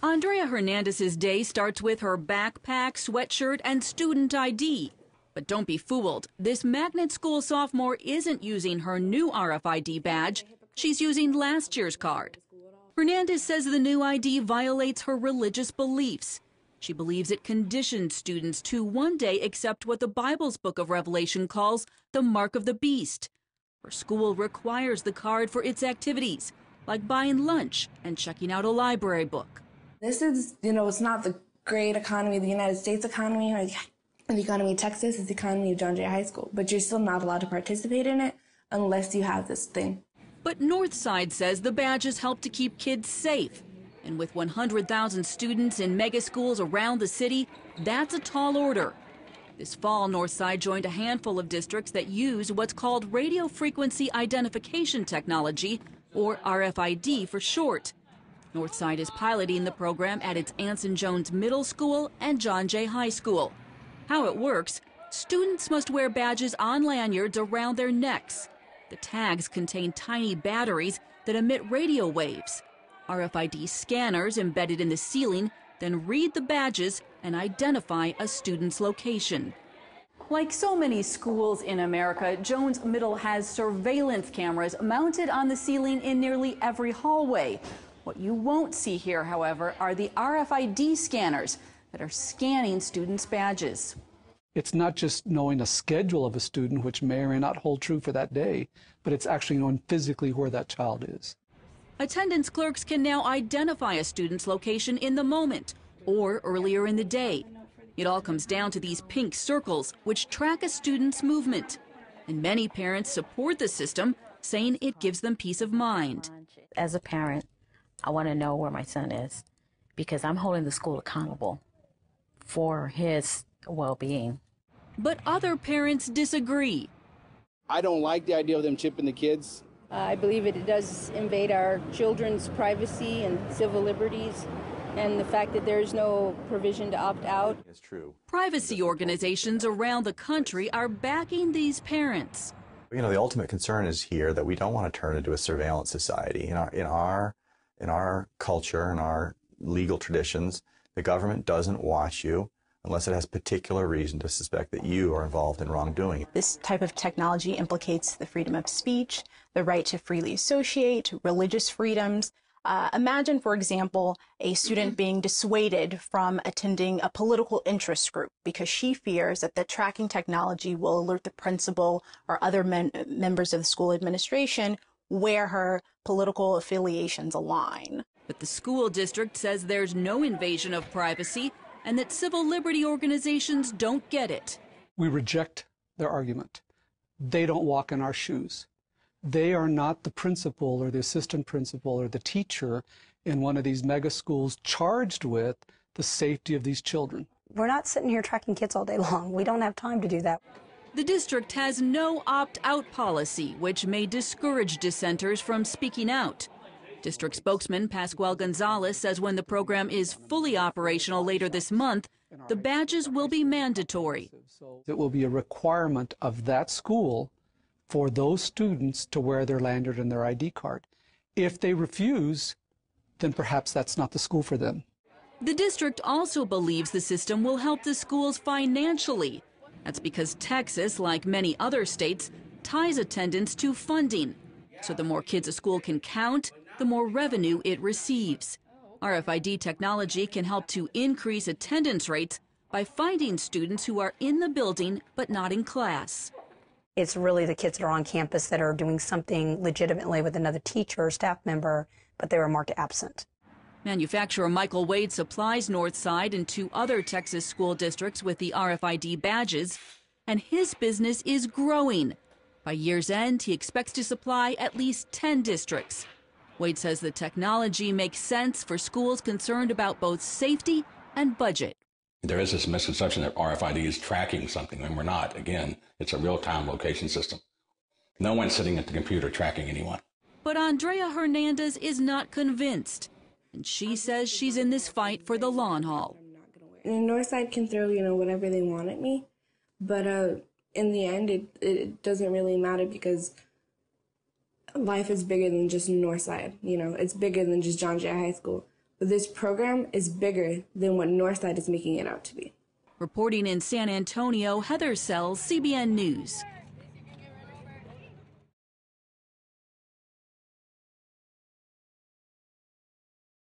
Andrea Hernandez's day starts with her backpack, sweatshirt, and student ID. But don't be fooled. This magnet school sophomore isn't using her new RFID badge. She's using last year's card. Hernandez says the new ID violates her religious beliefs. She believes it conditions students to one day accept what the Bible's book of Revelation calls the mark of the beast. Her school requires the card for its activities, like buying lunch and checking out a library book. This is, it's not the great economy of the United States economy or the economy of Texas, it's the economy of John Jay High School. But you're still not allowed to participate in it unless you have this thing. But Northside says the badges help to keep kids safe. And with 100,000 students in mega schools around the city, that's a tall order. This fall, Northside joined a handful of districts that use what's called radio frequency identification technology, or RFID for short. Northside is piloting the program at its Anson Jones Middle School and John Jay High School. How it works, students must wear badges on lanyards around their necks. The tags contain tiny batteries that emit radio waves. RFID scanners embedded in the ceiling then read the badges and identify a student's location. Like so many schools in America, Jones Middle has surveillance cameras mounted on the ceiling in nearly every hallway. What you won't see here, however, are the RFID scanners that are scanning students' badges. It's not just knowing a schedule of a student, which may or may not hold true for that day, but it's actually knowing physically where that child is. Attendance clerks can now identify a student's location in the moment or earlier in the day. It all comes down to these pink circles, which track a student's movement. And many parents support the system, saying it gives them peace of mind. As a parent, I want to know where my son is because I'm holding the school accountable for his well-being. But other parents disagree. I don't like the idea of them chipping the kids. I believe it does invade our children's privacy and civil liberties, and the fact that there's no provision to opt out. It's true. Privacy organizations around the country are backing these parents. The ultimate concern is here that we don't want to turn into a surveillance society. In our culture, in our legal traditions, the government doesn't watch you unless it has particular reason to suspect that you are involved in wrongdoing. This type of technology implicates the freedom of speech, the right to freely associate, religious freedoms. Imagine, for example, a student being dissuaded from attending a political interest group because she fears that the tracking technology will alert the principal or other members of the school administration where her political affiliations align. But the school district says there's no invasion of privacy and that civil liberty organizations don't get it. We reject their argument. They don't walk in our shoes. They are not the principal or the assistant principal or the teacher in one of these mega schools charged with the safety of these children. We're not sitting here tracking kids all day long. We don't have time to do that. The district has no opt-out policy, which may discourage dissenters from speaking out. District spokesman Pascual Gonzalez says when the program is fully operational later this month, the badges will be mandatory. It will be a requirement of that school for those students to wear their lanyard and their ID card. If they refuse, then perhaps that's not the school for them. The district also believes the system will help the schools financially. That's because Texas, like many other states, ties attendance to funding. So the more kids a school can count, the more revenue it receives. RFID technology can help to increase attendance rates by finding students who are in the building but not in class. It's really the kids that are on campus that are doing something legitimately with another teacher or staff member, but they were marked absent. Manufacturer Michael Wade supplies Northside and 2 other Texas school districts with the RFID badges, and his business is growing. By year's end, he expects to supply at least 10 districts. Wade says the technology makes sense for schools concerned about both safety and budget. There is this misconception that RFID is tracking something, and we're not. Again, it's a real-time location system. No one's sitting at the computer tracking anyone. But Andrea Hernandez is not convinced, and she says she's in this fight for the long haul. And Northside can throw, whatever they want at me, but in the end, it doesn't really matter because life is bigger than just Northside. It's bigger than just John Jay High School. but this program is bigger than what Northside is making it out to be. Reporting in San Antonio, Heather Sells, CBN News.